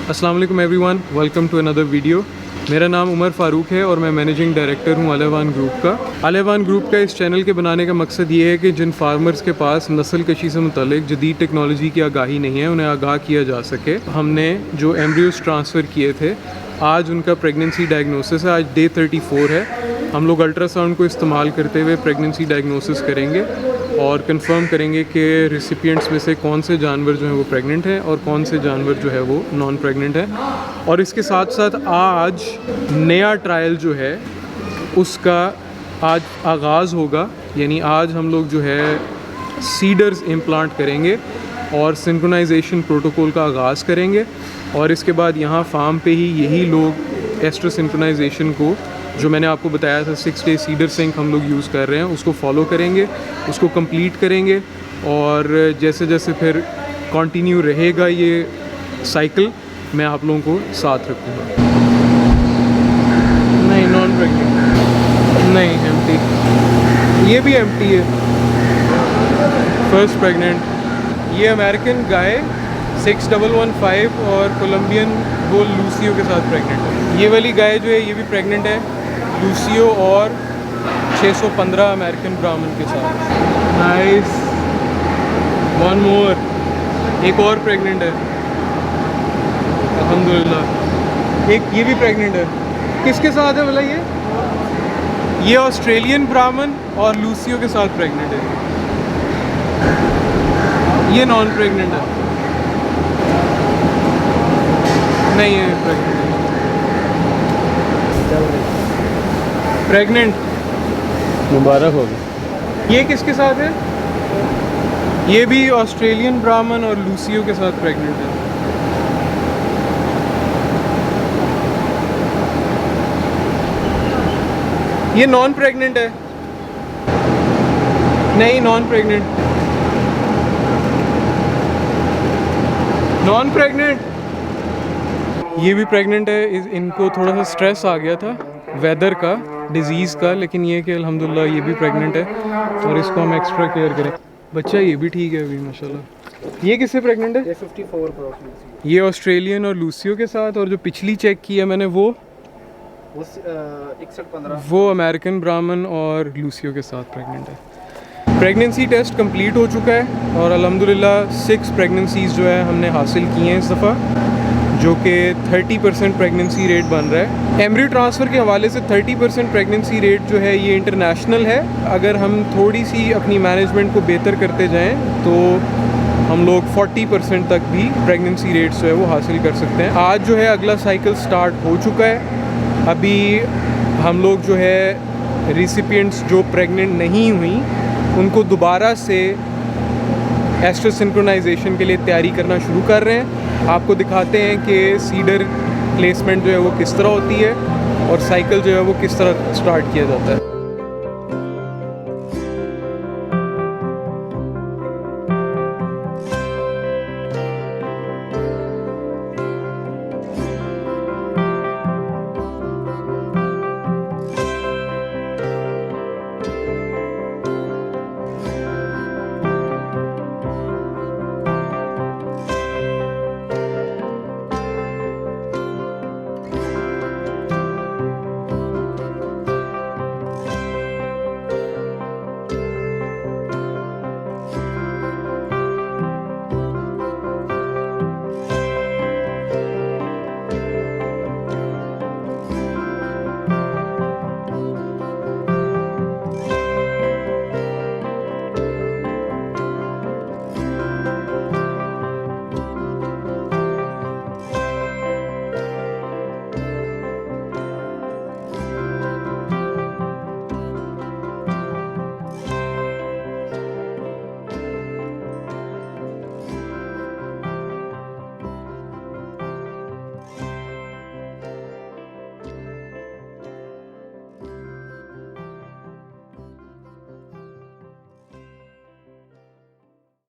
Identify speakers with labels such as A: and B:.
A: अस्सलाम वालेकुम everyone, welcome to another video. मेरा नाम उमर फ़ारूक है और मैं मैनेजिंग डायरेक्टर हूँ अलेवान ग्रुप का। अलेवान ग्रुप का इस चैनल के बनाने का मकसद ये है कि जिन फार्मर्स के पास नस्ल कशी से मुतल्लिक जदीद टेक्नोलॉजी की आगाही नहीं है, उन्हें आगाह किया जा सके। हमने जो एम्ब्रियोज ट्रांसफ़र किए थे, आज उनका प्रेगनेंसी डायग्नोसिस है, आज डे 34 है। हम लोग अल्ट्रासाउंड को इस्तेमाल करते हुए प्रेगनेंसी डायग्नोसिस करेंगे और कंफर्म करेंगे कि रिसिपिएंट्स में से कौन से जानवर जो हैं वो प्रेग्नेंट हैं और कौन से जानवर जो है वो नॉन प्रेग्नेंट हैं। और इसके साथ साथ आज नया ट्रायल जो है उसका आज आगाज़ होगा, यानी आज हम लोग जो है सीडर्स इम्प्लांट करेंगे और सिंक्रोनाइजेशन प्रोटोकॉल का आगाज़ करेंगे। और इसके बाद यहाँ फार्म पे ही यही लोग एस्ट्रो सिंक्रोनाइजेशन को, जो मैंने आपको बताया था 6 डे सीडर सिंक हम लोग यूज़ कर रहे हैं, उसको फॉलो करेंगे, उसको कंप्लीट करेंगे। और जैसे जैसे फिर कंटिन्यू रहेगा ये साइकिल, मैं आप लोगों को साथ रखूँगा। नहीं, नॉन प्रेग्नेंट नहीं, एम्प्टी। ये भी एम्प्टी है, फर्स्ट प्रेग्नेंट। ये अमेरिकन गाय 6115 और कोलंबियन बुल लूसियो के साथ प्रेग्नेंट है। ये वाली गाय जो है ये भी प्रेग्नेंट है, लूसियो और 615 अमेरिकन ब्राह्मण के साथ। नाइस, वन मोर, एक और प्रेग्नेंट है अल्हम्दुलिल्लाह। एक ये भी प्रेग्नेंट है। किसके साथ है बोला ये ऑस्ट्रेलियन ब्राह्मण और लूसियो के साथ प्रेग्नेंट है। ये नॉन प्रेग्नेंट है, नहीं है प्रेग्नेंट।
B: मुबारक हो गई।
A: ये किसके साथ है? ये भी ऑस्ट्रेलियन ब्राह्मण और लूसियो के साथ प्रेग्नेंट है। ये नॉन प्रेग्नेंट है, नहीं नॉन प्रेग्नेंट, नॉन प्रेग्नेंट। ये भी प्रेग्नेंट है। इनको थोड़ा सा स्ट्रेस आ गया था वेदर का, डिज़ीज़ का, लेकिन ये कि अल्हम्दुलिल्लाह ये भी प्रेग्नेंट है और इसको हम एक्स्ट्रा केयर करें। बच्चा ये भी ठीक है अभी माशाल्लाह। ये किससे प्रेग्नेंट है?
B: 54।
A: ये ऑस्ट्रेलियन और लूसियो के साथ। और जो पिछली चेक की है मैंने वो
B: 6115
A: वो अमेरिकन ब्राह्मण और लूसियो के साथ प्रेग्नेंट है। प्रेगनेंसी टेस्ट कंप्लीट हो चुका है और अल्हम्दुलिल्लाह 6 प्रेगनेंसीज़ जो है हमने हासिल की हैं इस दफ़ा, जो कि 30% प्रेगनेंसी रेट बन रहा है। एम्ब्रियो ट्रांसफ़र के हवाले से 30% प्रेगनेंसी रेट जो है ये इंटरनेशनल है। अगर हम थोड़ी सी अपनी मैनेजमेंट को बेहतर करते जाएं तो हम लोग 40% तक भी प्रेगनेंसी रेट जो है वो हासिल कर सकते हैं। आज जो है अगला साइकिल स्टार्ट हो चुका है। अभी हम लोग जो है रिसिपिएंट्स जो प्रेग्नेंट नहीं हुई उनको दोबारा से एस्ट्रो सिंक्रोनाइजेशन के लिए तैयारी करना शुरू कर रहे हैं। आपको दिखाते हैं कि सीडर प्लेसमेंट जो है वो किस तरह होती है और साइकिल जो है वो किस तरह स्टार्ट किया जाता है।